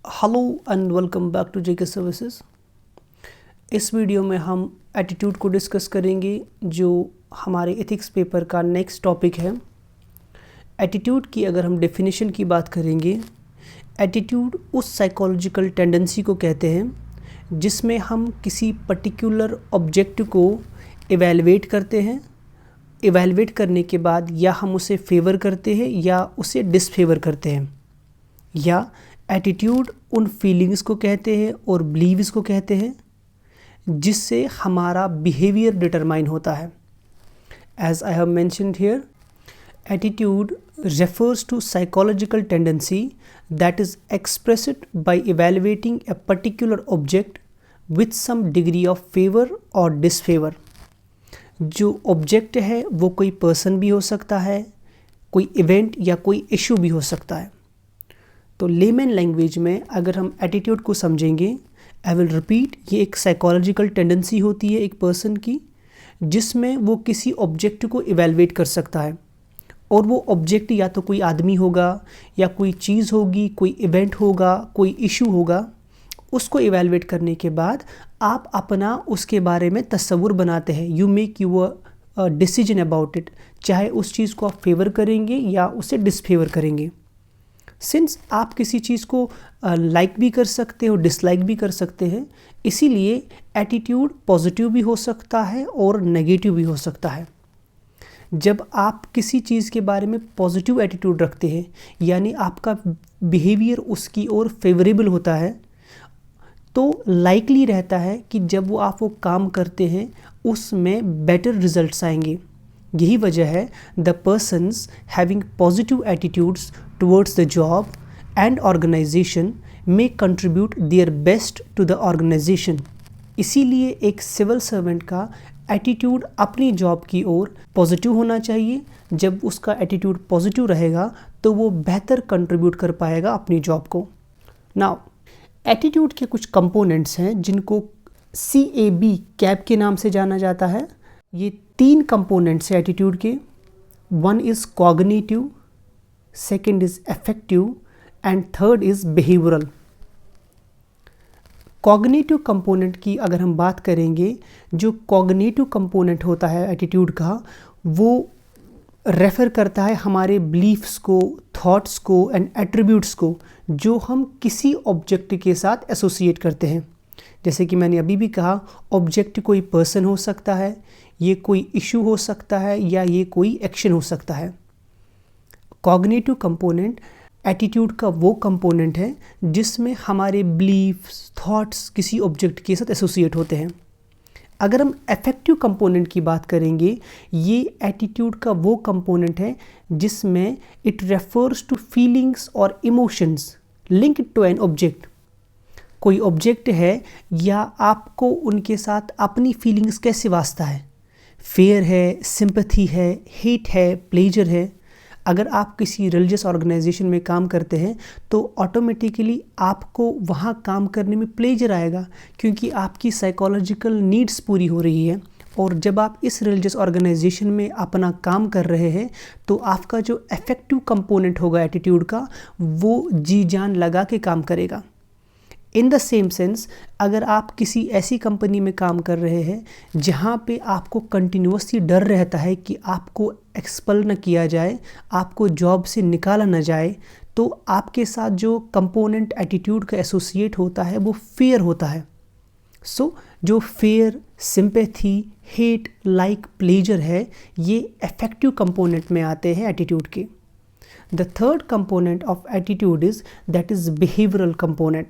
Hello and welcome back to JK services. इस video में हम एटीट्यूड को डिस्कस करेंगे जो हमारे एथिक्स पेपर का नेक्स्ट टॉपिक है। एटीट्यूड की अगर हम डेफिनेशन की बात करेंगे, एटीट्यूड उस साइकोलॉजिकल टेंडेंसी को कहते हैं जिसमें हम किसी पर्टिकुलर ऑब्जेक्ट को इवैल्यूएट करते हैं। इवैल्यूएट करने के बाद या हम उसे फेवर करते हैं या उसे डिसफेवर करते हैं। या एटीट्यूड उन फीलिंग्स को कहते हैं और बिलीव्स को कहते हैं जिससे हमारा बिहेवियर डिटरमाइन होता है। As I have mentioned here, attitude refers to psychological tendency that is expressed by evaluating a particular object with some degree of favor or disfavor। जो ऑब्जेक्ट है वो कोई पर्सन भी हो सकता है, कोई इवेंट या कोई इशू भी हो सकता है। तो लेमन लैंग्वेज में अगर हम एटीट्यूड को समझेंगे, आई विल रिपीट, ये एक साइकोलॉजिकल टेंडेंसी होती है एक पर्सन की जिसमें वो किसी ऑब्जेक्ट को इवैल्यूएट कर सकता है। और वो ऑब्जेक्ट या तो कोई आदमी होगा या कोई चीज़ होगी, कोई इवेंट होगा, कोई इशू होगा। उसको इवैल्यूएट करने के बाद आप अपना उसके बारे में तस्वुर बनाते हैं। You make your decision about it, चाहे उस चीज़ को आप फेवर करेंगे या उसे डिसफेवर करेंगे। सिंस आप किसी चीज़ को लाइक भी कर सकते हो, डिसलाइक भी कर सकते हैं, इसीलिए एटीट्यूड पॉजिटिव भी हो सकता है और नेगेटिव भी हो सकता है। जब आप किसी चीज़ के बारे में पॉजिटिव एटीट्यूड रखते हैं, यानी आपका बिहेवियर उसकी ओर फेवरेबल होता है, तो लाइकली रहता है कि जब आप वो काम करते हैं उसमें बेटर रिजल्ट्स आएंगे। यही वजह है the persons having positive attitudes towards the job and organisation may contribute their best to the organisation. इसीलिए एक सिविल सर्वेंट का एटीट्यूड अपनी जॉब की ओर पॉजिटिव होना चाहिए। जब उसका एटीट्यूड पॉजिटिव रहेगा तो वो बेहतर कंट्रीब्यूट कर पाएगा अपनी जॉब को। नाउ एटीट्यूड के कुछ कंपोनेंट्स हैं जिनको CAB कैब के नाम से जाना जाता है। ये 3 कंपोनेंट्स हैं एटीट्यूड के। One is cognitive, second is affective and third is behavioural. Cognitive component की अगर हम बात करेंगे, जो कॉग्निटिव कंपोनेंट होता है एटीट्यूड का, वो रेफ़र करता है हमारे बिलीफ्स को, थॉट्स को एंड एट्रीब्यूट्स को जो हम किसी ऑब्जेक्ट के साथ एसोसिएट करते हैं। जैसे कि मैंने अभी भी कहा, ऑब्जेक्ट कोई पर्सन हो सकता है, ये कोई इशू हो सकता है या ये कोई एक्शन हो सकता है। कॉग्निटिव कंपोनेंट एटीट्यूड का वो कंपोनेंट है जिसमें हमारे बिलीफ्स, थॉट्स किसी ऑब्जेक्ट के साथ एसोसिएट होते हैं। अगर हम अफेक्टिव कंपोनेंट की बात करेंगे, ये एटीट्यूड का वो कंपोनेंट है जिसमें इट रेफर्स टू फीलिंग्स और emotions linked to an object. कोई ऑब्जेक्ट है या आपको उनके साथ अपनी फीलिंग्स कैसे वास्ता है, फेयर है, सिंपैथी है, हेट है, प्लेजर है। अगर आप किसी रिलीजियस ऑर्गेनाइजेशन में काम करते हैं तो ऑटोमेटिकली आपको वहाँ काम करने में प्लेजर आएगा क्योंकि आपकी साइकोलॉजिकल नीड्स पूरी हो रही है। और जब आप इस रिलीजियस ऑर्गेनाइजेशन में अपना काम कर रहे हैं तो आपका जो अफेक्टिव कंपोनेंट होगा एटीट्यूड का, वो जी जान लगा के काम करेगा। इन द सेम सेंस, अगर आप किसी ऐसी कंपनी में काम कर रहे हैं जहाँ पे आपको कंटिन्यूसली डर रहता है कि आपको एक्सपल न किया जाए, आपको जॉब से निकाला न जाए, तो आपके साथ जो कंपोनेंट एटीट्यूड का एसोसिएट होता है वो फेयर होता है। सो जो fear, sympathy, hate, like, pleasure है, ये अफेक्टिव कंपोनेंट में आते हैं एटीट्यूड के। The third component of attitude that is behavioural component.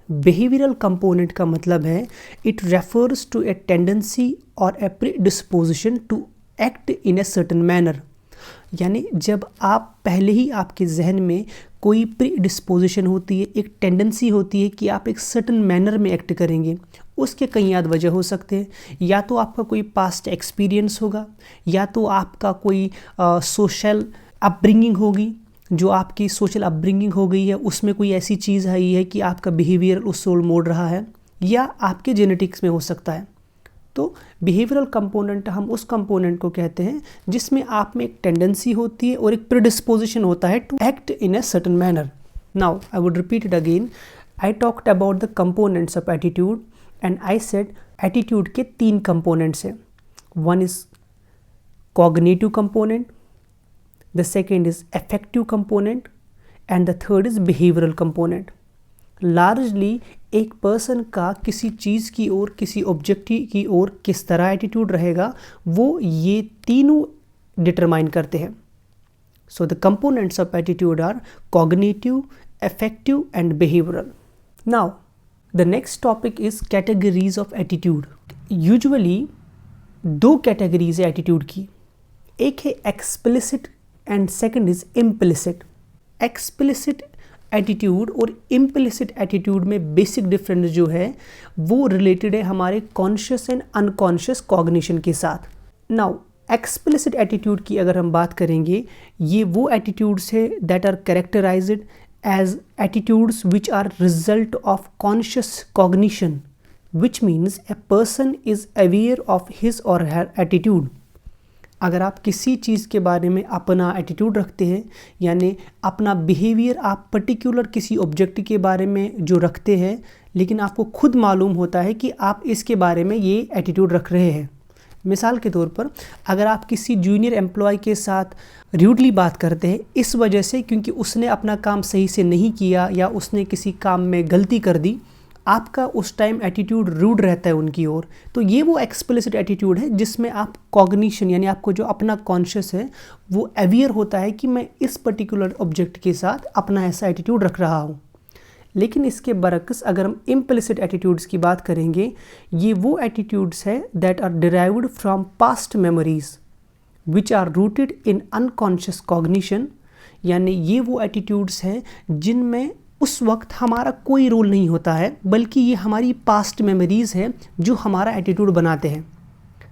Behavioural component का मतलब है it refers to a tendency और a predisposition to act in a certain manner. यानी जब आप पहले ही आपके जहन में कोई प्रीडिस्पोजिशन होती है, एक टेंडेंसी होती है कि आप एक सर्टन मैनर में एक्ट करेंगे। उसके कई याद वजह हो सकते हैं, या तो आपका कोई पास्ट एक्सपीरियंस होगा, या तो आपका कोई सोशल अपब्रिंगिंग होगी। जो आपकी सोशल अपब्रिंगिंग हो गई है उसमें कोई ऐसी चीज़ आई है कि आपका बिहेवियर उस ओर मोड़ रहा है, या आपके जेनेटिक्स में हो सकता है। तो बिहेवियरल कंपोनेंट हम उस कंपोनेंट को कहते हैं जिसमें आप में एक टेंडेंसी होती है और एक प्रीडिस्पोजिशन होता है to act in a certain manner. Now I would repeat it again. I talked about the components of attitude and I said attitude के 3 components हैं. One is cognitive component, the second is affective component and the third is behavioral component. Largely एक person का किसी चीज़ की ओर, किसी objective की ओर किस तरह एटीट्यूड रहेगा वो ये तीनों डिटरमाइन करते हैं. So the components of attitude are cognitive, affective and behavioral. Now the next topic is categories of attitude. Usually 2 categories है attitude की. एक है explicit and second is implicit. Explicit attitude और implicit attitude में basic difference जो है वो related है हमारे conscious and unconscious cognition के साथ. Now एक्सप्लिसिट एटीट्यूड की अगर हम बात करेंगे, ये वो एटीट्यूड्स है that are characterised as attitudes which are result of conscious cognition, which means a person is aware of his और हर एटीट्यूड. अगर आप किसी चीज़ के बारे में अपना एटीट्यूड रखते हैं, यानी अपना बिहेवियर आप पर्टिकुलर किसी ऑब्जेक्ट के बारे में जो रखते हैं, लेकिन आपको खुद मालूम होता है कि आप इसके बारे में ये एटीट्यूड रख रहे हैं. मिसाल के तौर पर अगर आप किसी जूनियर एम्प्लॉय के साथ रूडली बात करते हैं इस वजह से क्योंकि उसने अपना काम सही से नहीं किया या उसने किसी काम में गलती कर दी, आपका उस टाइम एटीट्यूड रूड रहता है उनकी ओर, तो ये वो एक्सप्लिसिट एटीट्यूड है जिसमें आप कॉग्निशन यानी आपको जो अपना कॉन्शियस है वो अवेयर होता है कि मैं इस पर्टिकुलर ऑब्जेक्ट के साथ अपना ऐसा एटीट्यूड रख रहा हूँ. लेकिन इसके बरक्स अगर हम इम्प्लिसिट एटीट्यूड्स की बात करेंगे, ये वो एटीट्यूड्स है that are derived from past memories which are rooted in unconscious cognition. यानी ये वो एटीट्यूड्स हैं जिनमें उस वक्त हमारा कोई रोल नहीं होता है, बल्कि ये हमारी पास्ट मेमोरीज है जो हमारा एटीट्यूड बनाते हैं.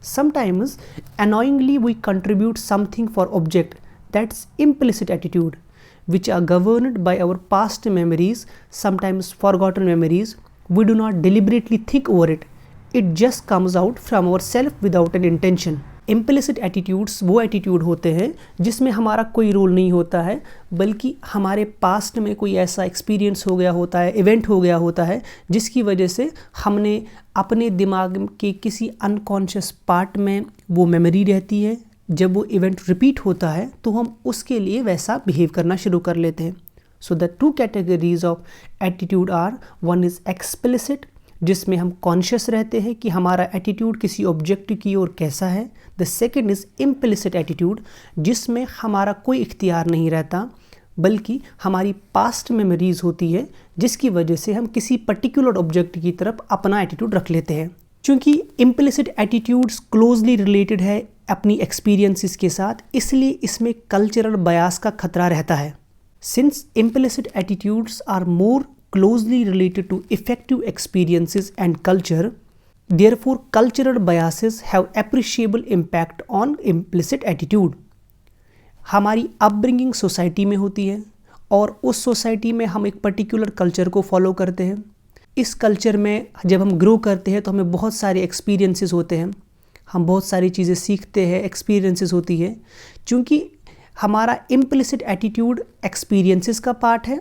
Sometimes unknowingly we contribute something for object, that's implicit attitude which are governed by our past memories, sometimes forgotten memories. We do not deliberately think over it. It just comes out from ourselves without an intention. Implicit attitudes वो attitude होते हैं जिसमें हमारा कोई role नहीं होता है, बल्कि हमारे पास्ट में कोई ऐसा एक्सपीरियंस हो गया होता है, इवेंट हो गया होता है, जिसकी वजह से हमने अपने दिमाग के किसी अनकॉन्शियस पार्ट में वो मेमोरी रहती है. जब वो इवेंट रिपीट होता है तो हम उसके लिए वैसा बिहेव करना शुरू कर लेते हैं. So the 2 categories of attitude are, one is explicit जिसमें हम कॉन्शियस रहते हैं कि हमारा एटीट्यूड किसी ऑब्जेक्ट की ओर कैसा है. The second is implicit attitude जिसमें हमारा कोई इख्तियार नहीं रहता, बल्कि हमारी पास्ट मेमोरीज होती है जिसकी वजह से हम किसी पर्टिकुलर ऑब्जेक्ट की तरफ अपना एटीट्यूड रख लेते हैं. चूँकि इम्प्लिसिट एटीट्यूड्स क्लोजली रिलेटेड है अपनी एक्सपीरियंसेस के साथ, इसलिए इसमें कल्चरल बायस का खतरा रहता है. Since implicit attitudes are more closely related to effective experiences and culture, therefore cultural biases have appreciable impact on implicit attitude. हमारी अपब्रिंगिंग सोसाइटी में होती है और उस सोसाइटी में हम एक पर्टिकुलर कल्चर को फॉलो करते हैं. इस कल्चर में जब हम ग्रो करते हैं तो हमें बहुत सारे एक्सपीरियंसेस होते हैं, हम बहुत सारी चीज़ें सीखते हैं, एक्सपीरियंसेस होती है. चूँकि हमारा इम्प्लिसिट एटीट्यूड एक्सपीरियंसेस का पार्ट है,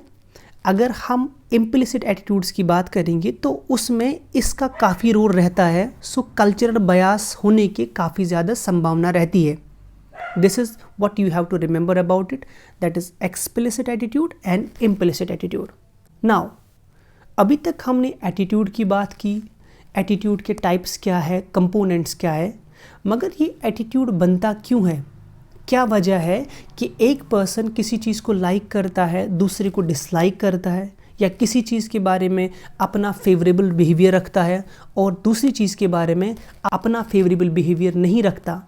अगर हम इम्प्लिसिट एटीट्यूड्स की बात करेंगे तो उसमें इसका काफ़ी रोल रहता है. सो कल्चरल बायस होने की काफ़ी ज़्यादा संभावना रहती है. This is what you have to remember about it, that is explicit attitude and implicit attitude. Now अभी तक हमने एटीट्यूड की बात की, एटीट्यूड के टाइप्स क्या है, कंपोनेंट्स क्या है, मगर ये एटीट्यूड बनता क्यों है, क्या वजह है कि एक पर्सन किसी चीज़ को लाइक करता है, दूसरे को डिसलाइक करता है, या किसी चीज़ के बारे में अपना फेवरेबल बिहेवियर रखता है और दूसरी चीज़ के बारे में अपना फेवरेबल बिहेवियर नहीं रखता.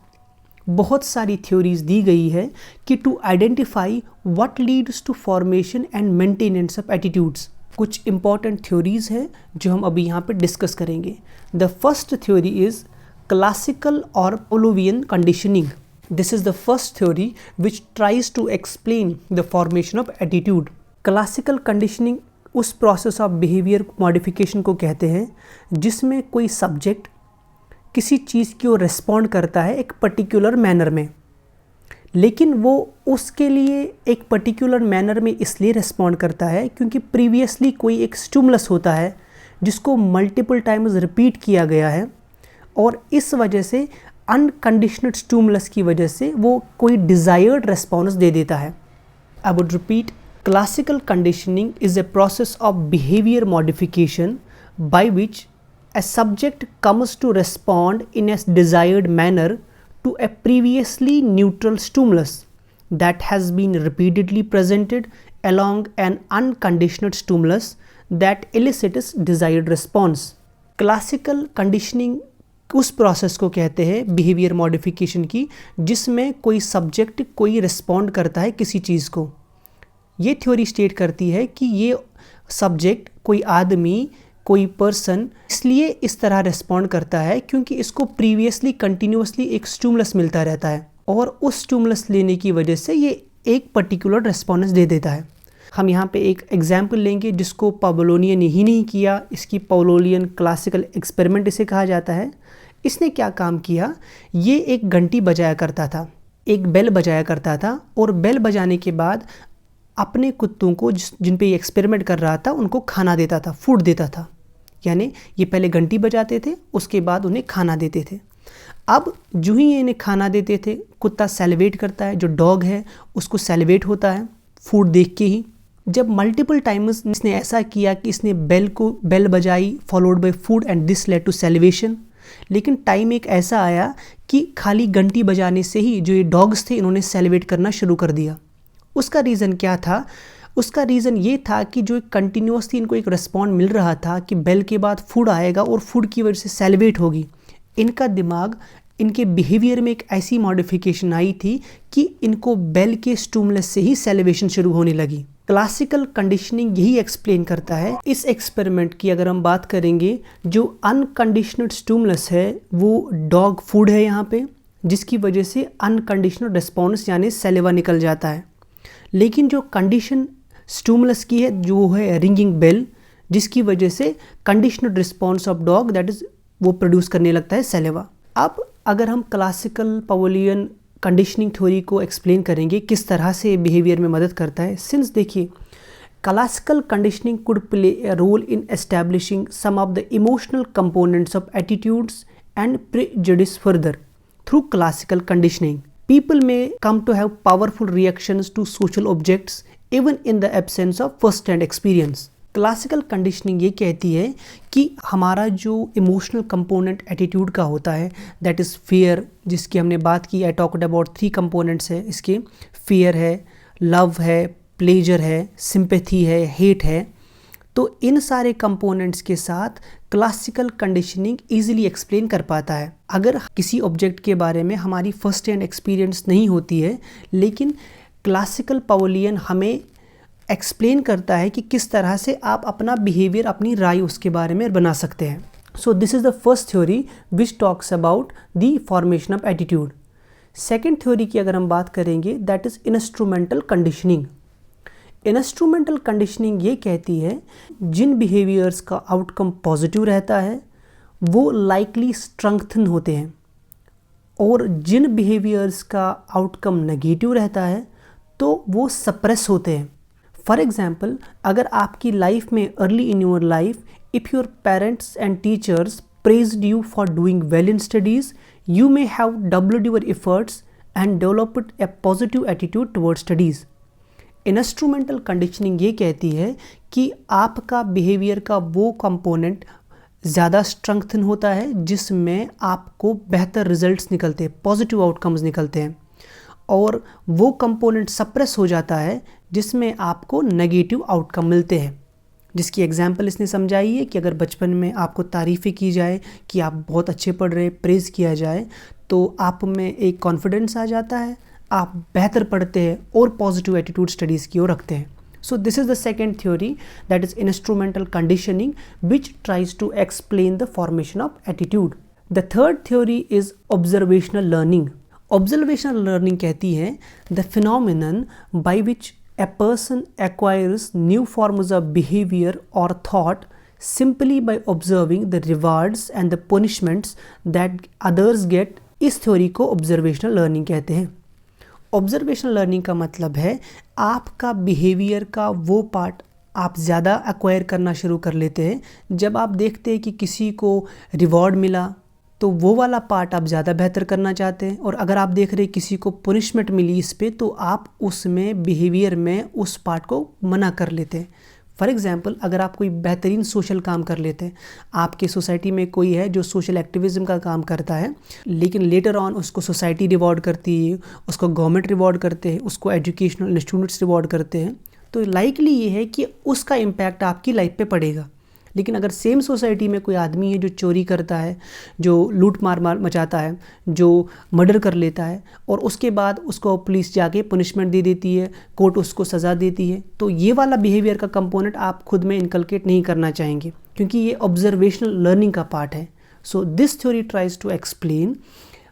बहुत सारी थ्योरीज दी गई है कि to identify what leads to formation and maintenance of attitudes. कुछ इंपॉर्टेंट थ्योरीज है जो हम अभी यहाँ पे डिस्कस करेंगे. The first theory is classical और Pavlovian conditioning. This is the first theory which tries to explain the formation of attitude. Classical conditioning उस प्रोसेस ऑफ बिहेवियर मॉडिफिकेशन को कहते हैं जिसमें कोई सब्जेक्ट किसी चीज़ की ओर रिस्पॉन्ड करता है एक पर्टिकुलर मैनर में, लेकिन वो उसके लिए एक पर्टिकुलर मैनर में इसलिए रिस्पॉन्ड करता है क्योंकि प्रीवियसली कोई एक स्टिमुलस होता है जिसको मल्टीपल टाइम्स रिपीट किया गया है, और इस वजह से अनकंडीशनल स्टिमुलस की वजह से वो कोई डिज़ायर्ड रिस्पॉन्स दे देता है। I would repeat, classical conditioning is a process of behaviour modification by which a subject comes to respond in a desired manner to a previously neutral stimulus that has been repeatedly presented along an unconditional stimulus that elicits desired response. Classical conditioning उस process को कहते हैं behaviour modification की जिसमें कोई subject कोई respond करता है किसी चीज़ को। ये थ्योरी स्टेट करती है कि ये सब्जेक्ट, कोई आदमी, कोई पर्सन इसलिए इस तरह रिस्पॉन्ड करता है क्योंकि इसको प्रीवियसली कंटिन्यूसली एक स्टिमुलस मिलता रहता है और उस स्टिमुलस लेने की वजह से ये एक पर्टिकुलर रिस्पॉन्स दे देता है। हम यहाँ पे एक एग्जाम्पल लेंगे जिसको पावलोनिया ने ही नहीं किया, इसकी पावलोनियन क्लासिकल एक्सपेरिमेंट इसे कहा जाता है। इसने क्या काम किया, ये एक घंटी बजाया करता था, एक बेल बजाया करता था, और बेल बजाने के बाद अपने कुत्तों को जिन पे ये एक्सपेरिमेंट कर रहा था उनको खाना देता था, फूड देता था। यानी ये पहले घंटी बजाते थे, उसके बाद उन्हें खाना देते थे। अब जो ही ये इन्हें खाना देते थे, कुत्ता सेलिब्रेट करता है, जो डॉग है उसको सेलिब्रेट होता है फूड देख के ही। जब मल्टीपल टाइम्स इसने ऐसा किया कि इसने बेल बजाई followed by food and this led to celebration, लेकिन टाइम एक ऐसा आया कि खाली घंटी बजाने से ही जो ये डॉग्स थे इन्होंने सेलिब्रेट करना शुरू कर दिया। उसका रीज़न क्या था? उसका रीज़न ये था कि जो कंटिन्यूसली इनको एक रिस्पॉन्ड मिल रहा था कि बेल के बाद फूड आएगा और फूड की वजह से सेलिब्रेट होगी, इनका दिमाग, इनके बिहेवियर में एक ऐसी मॉडिफिकेशन आई थी कि इनको बेल के स्टिमुलस से ही सेलिब्रेशन शुरू होने लगी। क्लासिकल कंडीशनिंग यही एक्सप्लेन करता है। इस एक्सपेरिमेंट की अगर हम बात करेंगे, जो अनकंडीशनल स्टिमुलस है वो डॉग फूड है यहाँ पे, जिसकी वजह से अनकंडीशनल रिस्पॉन्स यानी सेलेवा निकल जाता है। लेकिन जो कंडीशन स्टिमुलस की है जो है रिंगिंग बेल, जिसकी वजह से conditional response of dog that is वो प्रोड्यूस करने लगता है सेलेवा। अब अगर हम क्लासिकल पावलोनियन कंडीशनिंग थ्योरी को एक्सप्लेन करेंगे किस तरह से बिहेवियर में मदद करता है, सिंस देखिए classical conditioning could play a role in establishing some of the emotional components of attitudes and prejudice further through classical conditioning. People may come to have powerful reactions to social objects even in the absence of first-hand experience. Classical conditioning ये कहती है कि हमारा जो emotional component attitude का होता है that is fear, जिसकी हमने बात की, आई टॉक्ड अबाउट 3 कंपोनेंट्स है इसके, फियर है, लव है, प्लेजर है, सिंपैथी है, हेट है। तो इन सारे कंपोनेंट्स के साथ क्लासिकल कंडीशनिंग ईजिली एक्सप्लेन कर पाता है। अगर किसी ऑब्जेक्ट के बारे में हमारी फर्स्ट हैंड एक्सपीरियंस नहीं होती है, लेकिन क्लासिकल पावलोनियन हमें एक्सप्लेन करता है कि किस तरह से आप अपना बिहेवियर, अपनी राय उसके बारे में बना सकते हैं। So this is the first theory which talks about the formation of attitude. Second theory की अगर हम बात करेंगे that is instrumental conditioning. Instrumental conditioning ये कहती है जिन बिहेवियर्स का आउटकम पॉजिटिव रहता है वो लाइकली स्ट्रेंथन होते हैं, और जिन बिहेवियर्स का आउटकम नेगेटिव रहता है तो वो सप्रेस होते हैं। फॉर एग्जाम्पल, अगर आपकी लाइफ में early in your life if your parents and teachers praised you for doing well in studies, you may have doubled your efforts and developed A positive attitude toward studies. Instrumental conditioning ये कहती है कि आपका behaviour का वो component ज़्यादा strengthen होता है जिसमें आपको बेहतर रिजल्ट्स निकलते हैं, पॉजिटिव आउटकम्स निकलते हैं, और वो कंपोनेंट सप्रेस हो जाता है जिसमें आपको नेगेटिव आउटकम मिलते हैं। जिसकी एग्जांपल इसने समझाई है कि अगर बचपन में आपको तारीफ़ें की जाए कि आप बहुत अच्छे पढ़ रहे, प्रेज़ किया जाए, तो आप में एक कॉन्फिडेंस आ जाता है, आप बेहतर पढ़ते हैं और पॉजिटिव एटीट्यूड स्टडीज़ की ओर रखते हैं। So this is the second theory, that is instrumental conditioning, which tries to explain the formation of attitude. The third theory is observational learning. Observational learning कहती है the phenomenon by which a person acquires new forms of behavior or thought simply by observing the rewards and the punishments that others get. इस theory को observational learning कहते हैं। Observational learning का मतलब है आपका बिहेवियर का वो पार्ट आप ज़्यादा एक्वायर करना शुरू कर लेते हैं जब आप देखते हैं कि किसी को रिवॉर्ड मिला, तो वो वाला पार्ट आप ज़्यादा बेहतर करना चाहते हैं। और अगर आप देख रहे हैं किसी को पनिशमेंट मिली इस पे, तो आप उसमें बिहेवियर में उस पार्ट को मना कर लेते हैं। फॉर एग्ज़ाम्पल, अगर आप कोई बेहतरीन सोशल काम कर लेते हैं, आपके सोसाइटी में कोई है जो सोशल एक्टिविज़म का काम करता है, लेकिन लेटर ऑन उसको सोसाइटी रिवॉर्ड करती है, उसको गवर्नमेंट रिवॉर्ड करते हैं, उसको एजुकेशनल इंस्टीट्यूट्स रिवॉर्ड करते हैं, तो लाइकली ये है कि उसका इम्पैक्ट आपकी लाइफ पे पड़ेगा। लेकिन अगर सेम सोसाइटी में कोई आदमी है जो चोरी करता है, जो लूट मार मचाता है, जो मर्डर कर लेता है, और उसके बाद उसको पुलिस जाके पनिशमेंट दे देती है, कोर्ट उसको सज़ा देती है, तो ये वाला बिहेवियर का कंपोनेंट आप खुद में इनकलकेट नहीं करना चाहेंगे, क्योंकि ये ऑब्जर्वेशनल लर्निंग का पार्ट है। So this theory tries to explain,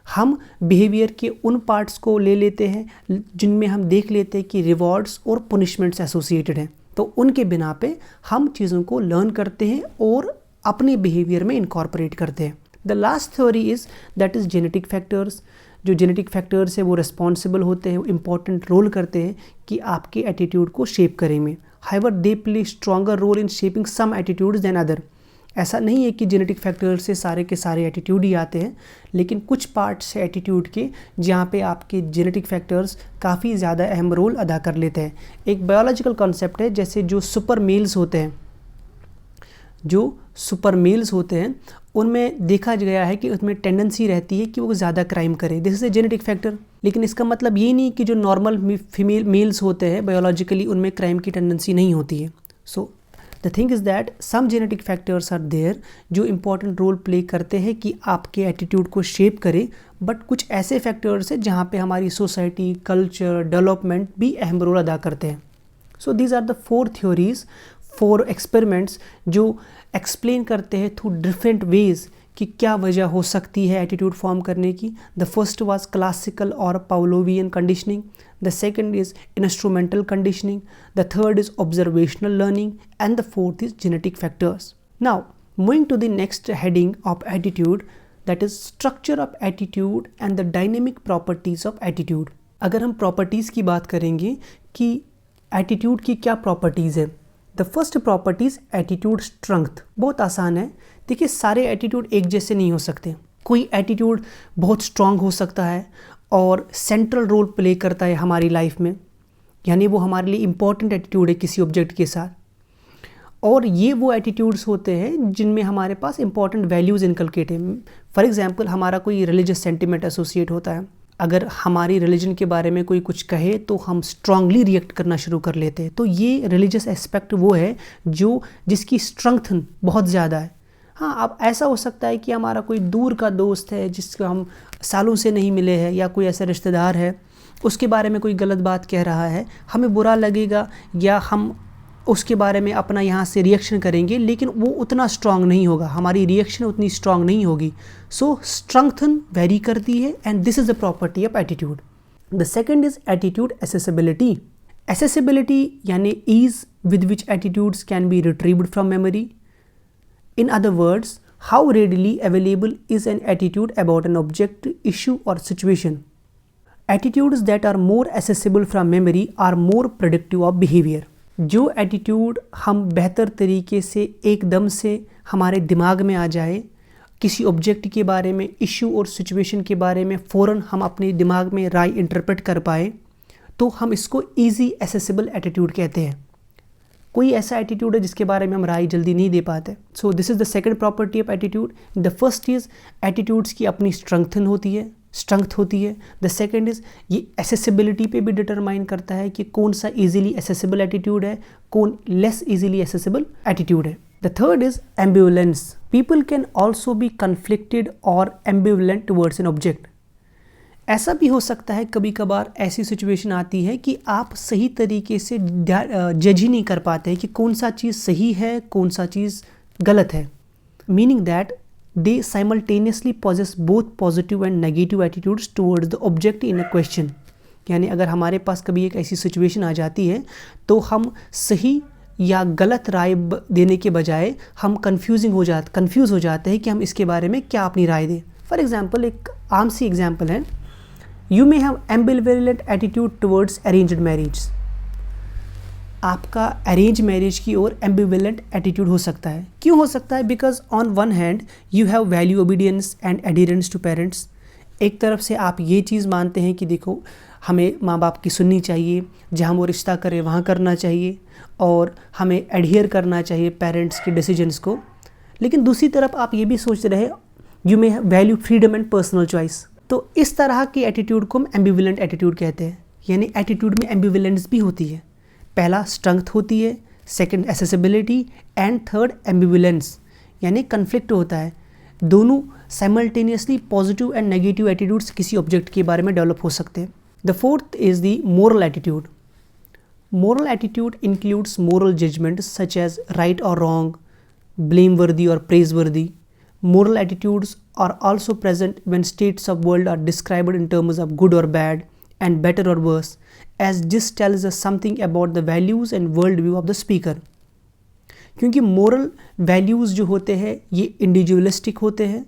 हम बिहेवियर के उन पार्ट्स को ले लेते हैं जिनमें हम देख लेते हैं कि रिवॉर्ड्स और पनिशमेंट्स एसोसिएटेड हैं, तो उनके बिना पे हम चीज़ों को लर्न करते हैं और अपने बिहेवियर में इनकॉर्पोरेट करते हैं। The last theory is that is genetic factors. जो जेनेटिक फैक्टर्स है वो रिस्पॉन्सिबल होते हैं, वो इम्पॉर्टेंट रोल करते हैं कि आपके एटीट्यूड को शेप करें में। However they play stronger role in shaping some attitudes than other. ऐसा नहीं है कि जेनेटिक फैक्टर से सारे के सारे एटीट्यूड ही आते हैं, लेकिन कुछ पार्ट्स है एटीट्यूड के जहाँ पे आपके जेनेटिक फैक्टर्स काफ़ी ज़्यादा अहम रोल अदा कर लेते हैं। एक बायोलॉजिकल कॉन्सेप्ट है, जैसे जो सुपर मेल्स होते हैं उनमें देखा गया है कि उसमें टेंडेंसी रहती है कि वो ज़्यादा क्राइम करें, this is a genetic factor. लेकिन इसका मतलब ये नहीं कि जो नॉर्मल फीमेल मेल्स होते हैं बायोलॉजिकली उनमें क्राइम की टेंडेंसी नहीं होती है। So the thing is that some genetic factors are there जो इम्पॉर्टेंट रोल प्ले करते हैं कि आपके एटीट्यूड को शेप करें, बट कुछ ऐसे फैक्टर्स हैं जहाँ पे हमारी सोसाइटी, कल्चर, डेवलपमेंट भी अहम रोल अदा करते हैं। So these are the 4 theories, 4 experiments जो एक्सप्लेन करते हैं थ्रू डिफरेंट वेज कि क्या वजह हो सकती है एटीट्यूड फॉर्म करने की। द फर्स्ट वाज क्लासिकल और Pavlovian conditioning, the second is instrumental conditioning, the third is observational learning, and the fourth is genetic factors. Now moving to the next heading of attitude, that is structure of attitude and the dynamic properties of attitude. अगर हम properties की बात करेंगे कि attitude की क्या properties है, the first property is attitude strength. बहुत आसान है। देखिए, सारे attitude एक जैसे नहीं हो सकते। कोई attitude बहुत strong हो सकता है और सेंट्रल रोल प्ले करता है हमारी लाइफ में, यानी वो हमारे लिए इम्पॉर्टेंट एटीट्यूड है किसी ऑब्जेक्ट के साथ, और ये वो एटीट्यूड्स होते हैं जिनमें हमारे पास इंपॉर्टेंट वैल्यूज़ इनकलकेट है। फॉर एग्जांपल, हमारा कोई रिलीजियस सेंटिमेंट एसोसिएट होता है, अगर हमारी रिलीजन के बारे में कोई कुछ कहे तो हम स्ट्रांगली रिएक्ट करना शुरू कर लेते हैं। तो ये रिलीजियस एस्पेक्ट वो है जिसकी स्ट्रेंथ बहुत ज़्यादा है। हाँ, अब ऐसा हो सकता है कि हमारा कोई दूर का दोस्त है जिसको हम सालों से नहीं मिले हैं, या कोई ऐसा रिश्तेदार है, उसके बारे में कोई गलत बात कह रहा है, हमें बुरा लगेगा या हम उसके बारे में अपना यहाँ से रिएक्शन करेंगे, लेकिन वो उतना स्ट्रांग नहीं होगा, हमारी रिएक्शन उतनी स्ट्रांग नहीं होगी। सो स्ट्रेंथन वेरी करती है, and this is the property of attitude. The second is attitude accessibility. Accessibility यानी ease with which attitudes can be retrieved from memory. In other words, how readily available is an attitude about an object, issue or situation. Attitudes that are more accessible from memory are more predictive of behavior. जो attitude हम बेहतर तरीके से एकदम से हमारे दिमाग में आ जाए, किसी ऑब्जेक्ट के बारे में, इशू और सिचुएशन के बारे में फ़ौरन हम अपने दिमाग में राय इंटरप्रेट कर पाए, तो हम इसको ईजी एसेसिबल एटीट्यूड कहते हैं। कोई ऐसा एटीट्यूड है जिसके बारे में हम राय जल्दी नहीं दे पाते। So this is the second property of attitude. The first is attitudes की अपनी स्ट्रेंथ होती है। द सेकंड इज़ ये एसेसिबिलिटी पे भी डिटरमाइन करता है कि कौन सा इजीली एसेसिबल एटीट्यूड है, कौन लेस इजीली एसेसिबल एटीट्यूड है। The third is एम्बिवलेंस। People can also be conflicted और एम्बिवलेंट टुवर्ड्स एन ऑब्जेक्ट। ऐसा भी हो सकता है कभी कभार ऐसी सिचुएशन आती है कि आप सही तरीके से जज ही नहीं कर पाते कि कौन सा चीज़ सही है, कौन सा चीज़ गलत है। Meaning that they simultaneously possess both positive and negative attitudes towards the object in a question. यानी अगर हमारे पास कभी एक ऐसी सिचुएशन आ जाती है तो हम सही या गलत राय देने के बजाय हम कंफ्यूज हो जाते हैं कि हम इसके बारे में क्या अपनी राय दें। फॉर एग्ज़ाम्पल, एक आम सी एग्ज़ाम्पल है you may have ambivalent attitude towards arranged marriage. आपका अरेंज मैरिज की ओर एम्बिवलेंट एटीट्यूड हो सकता है। क्यों हो सकता है? Because on one hand you have value obedience and adherence to parents. एक तरफ से आप ये चीज़ मानते हैं कि देखो हमें माँ बाप की सुननी चाहिए, जहाँ वो रिश्ता करे वहाँ करना चाहिए, और हमें एडहियर करना चाहिए पेरेंट्स के डिसीजंस को। लेकिन दूसरी तरफ आप ये भी सोच रहे you may value freedom and personal choice. तो इस तरह की एटीट्यूड को हम एम्बिवलेंट एटीट्यूड कहते हैं। यानी एटीट्यूड में एम्बिवलेंस भी होती है। पहला स्ट्रेंथ होती है, second accessibility, and third ambivalence यानी कन्फ्लिक्ट होता है। दोनों simultaneously positive and negative attitudes किसी ऑब्जेक्ट के बारे में डेवलप हो सकते हैं। The fourth is the moral attitude. Moral attitude includes moral judgments such as right और wrong, blameworthy or praiseworthy. Moral attitudes are also present when states of world are described in terms of good or bad and better or worse, as this tells us something about the values and worldview of the speaker. क्योंकि moral values जो होते हैं ये individualistic होते हैं,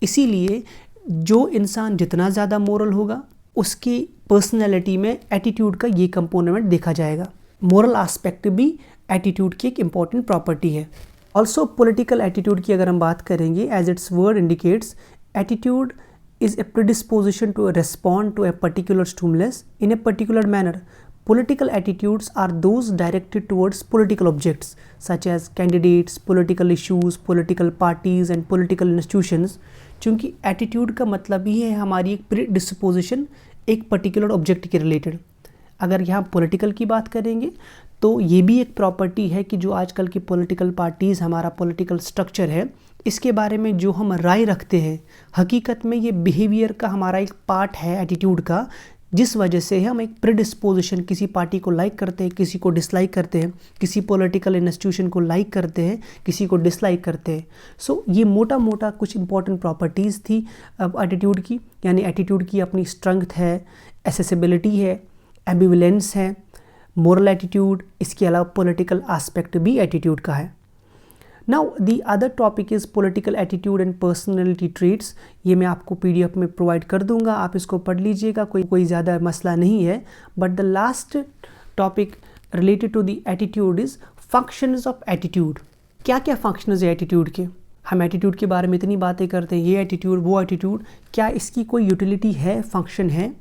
इसीलिए जो इंसान जितना ज़्यादा moral होगा उसकी personality में attitude का ये component देखा जाएगा। moral aspect भी attitude की एक important property है। ऑल्सो पॉलिटिकल एटीट्यूड की अगर हम बात करेंगे, as its word indicates, attitude is a predisposition to respond to a particular stimulus in a particular manner. Political attitudes are those directed towards political objects such as candidates, political issues, political parties and political institutions. चूँकि attitude का मतलब ही है हमारी एक प्रिडिस्पोजिशन एक particular object के related. अगर यहाँ पॉलिटिकल की बात करेंगे तो ये भी एक प्रॉपर्टी है कि जो आजकल की पॉलिटिकल पार्टीज़, हमारा पॉलिटिकल स्ट्रक्चर है, इसके बारे में जो हम राय रखते हैं, हकीकत में ये बिहेवियर का हमारा एक पार्ट है एटीट्यूड का, जिस वजह से हम एक प्रिडिस्पोजिशन किसी पार्टी को लाइक करते हैं, किसी को डिसलाइक करते हैं, किसी पॉलिटिकल इंस्टीट्यूशन को लाइक करते हैं, किसी को डिसलाइक करते हैं। सो ये मोटा मोटा कुछ इंपॉर्टेंट प्रॉपर्टीज़ थी एटीट्यूड की। यानी एटीट्यूड की अपनी स्ट्रेंथ है, एसेसिबिलिटी है, एम्बिवलेंस है, मोरल एटीट्यूड, इसके अलावा पॉलिटिकल एस्पेक्ट भी एटीट्यूड का है। Now the other topic is political attitude and personality traits. ये मैं आपको पीडीएफ में प्रोवाइड कर दूंगा, आप इसको पढ़ लीजिएगा, कोई ज़्यादा मसला नहीं है। But the last topic related to the attitude is functions of attitude. क्या क्या फंक्शंस है एटीट्यूड के? हम एटीट्यूड के बारे में इतनी बातें करते हैं, ये एटीट्यूड वो एटीट्यूड, क्या इसकी कोई यूटिलिटी है, फंक्शन है?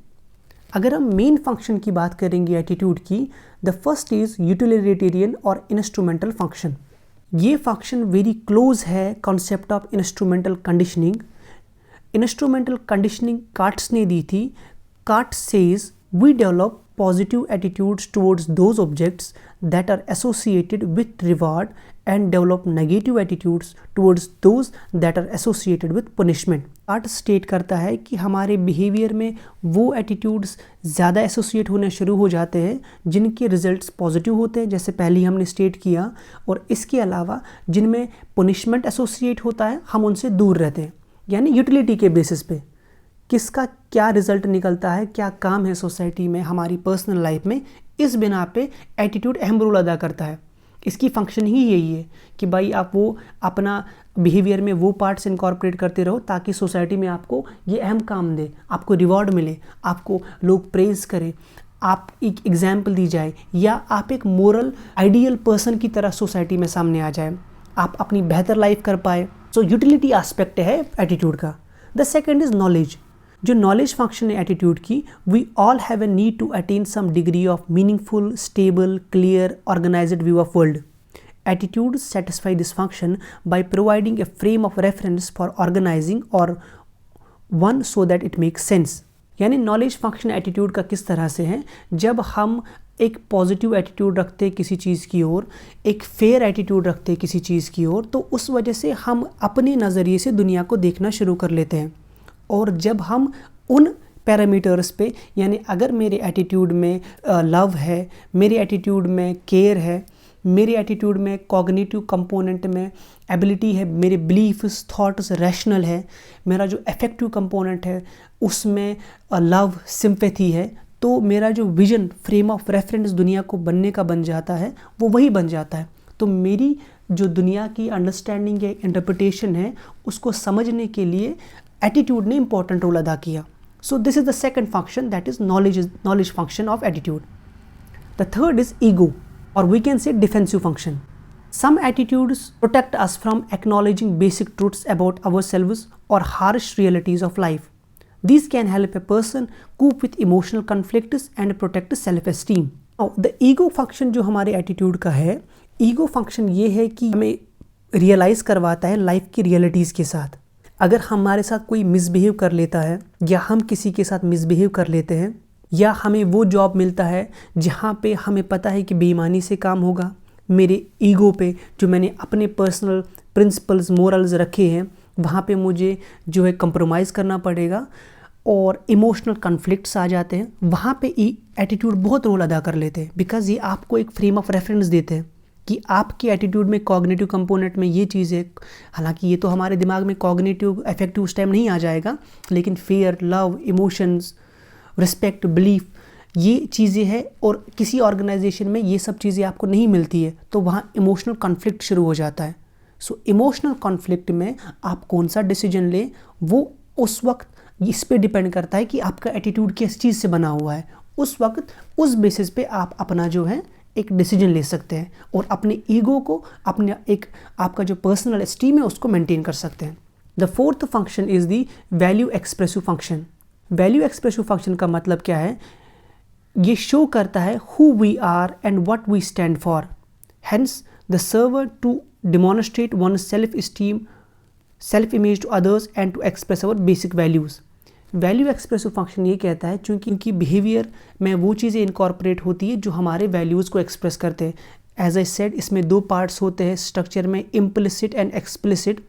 अगर हम मेन फंक्शन की बात करेंगे एटीट्यूड की, द फर्स्ट इज़ यूटिलिटेरियन और इंस्ट्रूमेंटल फंक्शन। ये फंक्शन वेरी क्लोज है concept of instrumental conditioning. Instrumental conditioning Katz ने दी थी। Katz says we develop positive attitudes towards those objects that are associated with reward and develop negative attitudes towards those that are associated with punishment. Art state करता है कि हमारे behaviour में वो attitudes ज़्यादा एसोसिएट होने शुरू हो जाते हैं जिनके रिजल्ट्स पॉजिटिव होते हैं, जैसे पहले ही हमने स्टेट किया, और इसके अलावा जिनमें पुनिशमेंट एसोसिएट होता है हम उनसे दूर रहते हैं। यानी यूटिलिटी के बेसिस पे किसका क्या रिजल्ट निकलता है, क्या काम है सोसाइटी में, हमारी पर्सनल लाइफ में, इस बिना पे एटीट्यूड अहम रोल अदा करता है। इसकी फंक्शन ही यही है कि भाई आप वो अपना बिहेवियर में वो पार्ट्स इनकॉर्पोरेट करते रहो ताकि सोसाइटी में आपको ये अहम काम दे, आपको रिवॉर्ड मिले, आपको लोग प्रेज़ करें, आप एक एग्जाम्पल दी जाए, या आप एक मोरल आइडियल पर्सन की तरह सोसाइटी में सामने आ जाए, आप अपनी बेहतर लाइफ कर पाए। सो यूटिलिटी एस्पेक्ट है एटीट्यूड का। The second is knowledge. जो नॉलेज फंक्शन है एटीट्यूड की, we all have a need to attain some degree of meaningful, stable, clear, organised view of world. Attitudes satisfy this function by providing a frame of reference for organizing or one so that it makes sense. यानी knowledge function attitude का किस तरह से है, जब हम एक positive attitude रखते हैं किसी चीज़ की ओर, एक फेयर एटीट्यूड रखते हैं किसी चीज़ की ओर, तो उस वजह से हम अपने नज़रिए से दुनिया को देखना शुरू कर लेते हैं. और जब हम उन पैरामीटर्स पे, यानी अगर मेरे एटीट्यूड में लव है, मेरे एटीट्यूड में केयर है, मेरे एटीट्यूड में कॉग्निटिव कंपोनेंट में एबिलिटी है, मेरे बिलीफ्स, थॉट्स रैशनल है, मेरा जो अफेक्टिव कंपोनेंट है उसमें लव, सिंपैथी है, तो मेरा जो विजन, फ्रेम ऑफ रेफरेंस दुनिया को बनने का बन जाता है वो वही बन जाता है. तो मेरी जो दुनिया की अंडरस्टैंडिंग है, इंटरप्रिटेशन है, उसको समझने के लिए एटीट्यूड ने इम्पॉर्टेंट रोल अदा किया. So this is the second function, that is knowledge function of attitude. The third is ego, or we can say defensive function. Some attitudes protect us from acknowledging basic truths about ourselves or harsh realities of life. These can help a person cope with emotional conflicts and protect self-esteem. Now, the ego function जो हमारे attitude का है, ego function ये है कि हमें realise करवाता है लाइफ की रियलिटीज़ के साथ. अगर हमारे साथ कोई मिसबिहेव कर लेता है या हम किसी के साथ मिसबिहेव कर लेते हैं या हमें वो जॉब मिलता है जहाँ पे हमें पता है कि बेईमानी से काम होगा, मेरे ईगो पे जो मैंने अपने पर्सनल प्रिंसिपल्स मोरल्स रखे हैं वहाँ पे मुझे जो है कंप्रोमाइज़ करना पड़ेगा और इमोशनल कन्फ्लिक्ट्स आ जाते हैं, वहाँ पे एटीट्यूड बहुत रोल अदा कर लेते हैं. बिकॉज ये आपको एक फ्रेम ऑफ रेफरेंस देते हैं कि आपके एटीट्यूड में कॉग्निटिव कंपोनेंट में ये चीज़ है. हालांकि ये तो हमारे दिमाग में कॉग्निटिव इफेक्टिव उस टाइम नहीं आ जाएगा, लेकिन fair, love, emotions, respect, belief, ये चीज़ें हैं. और किसी ऑर्गेनाइजेशन में ये सब चीज़ें आपको नहीं मिलती है तो वहाँ इमोशनल कॉन्फ्लिक्ट शुरू हो जाता है. सो इमोशनल कॉन्फ्लिक्ट में आप कौन सा डिसीजन लें वो उस वक्त इस पे डिपेंड करता है कि आपका एटीट्यूड किस चीज़ से बना हुआ है. उस वक्त उस बेसिस पे आप अपना जो है एक डिसीजन ले सकते हैं और अपने ईगो को, अपने एक आपका जो पर्सनल एस्टीम है उसको मेंटेन कर सकते हैं. The fourth function is the value expressive function. Value expressive function का मतलब क्या है? ये शो करता है who we are and what we stand for. Hence the server to demonstrate one self esteem, self image to others and to express our basic values. Value expressive function ये कहता है चूँकि इनकी बिहेवियर में वो चीज़ें इनकॉर्पोरेट होती है जो हमारे वैल्यूज़ को एक्सप्रेस करते हैं. एज आई सेड, इसमें दो पार्ट्स होते हैं स्ट्रक्चर में, इम्प्लिसिट एंड एक्सप्लिसिट,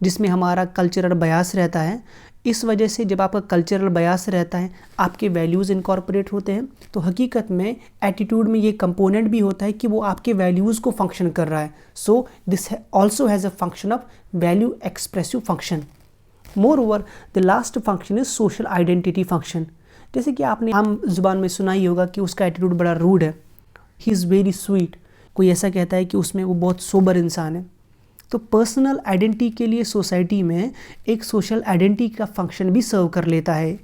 जिसमें हमारा कल्चरल बयास रहता है. इस वजह से जब आपका कल्चरल बयास रहता है, आपके वैल्यूज़ इनकॉर्पोरेट होते हैं, तो हकीकत में एटीट्यूड में ये कंपोनेंट भी होता है कि वो आपके वैल्यूज़ को फंक्शन कर रहा है. So this also has a function of value expressive function. Moreover, the last function is social identity function. जैसे कि आपने आम जुबान में सुना ही होगा कि उसका एटीट्यूड बड़ा रूड है, ही इज़ वेरी स्वीट. कोई ऐसा कहता है कि उसमें वो बहुत सोबर इंसान है. तो पर्सनल आइडेंटिटी के लिए सोसाइटी में एक सोशल आइडेंटिटी का फंक्शन भी सर्व कर लेता है.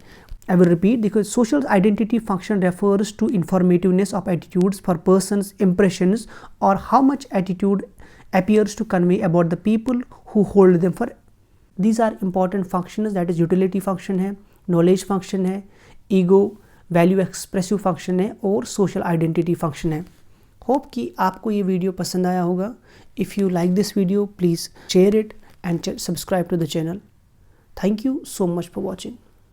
I will repeat, because social identity function refers to informativeness of attitudes for persons' impressions or how much attitude appears to convey about the people who hold them for. These are important functions, that is utility function है, knowledge function है, ego, value expressive function है और social identity function है. Hope कि आपको ये video पसंद आया होगा. If you like this video, please share it and subscribe to the channel. Thank you so much for watching.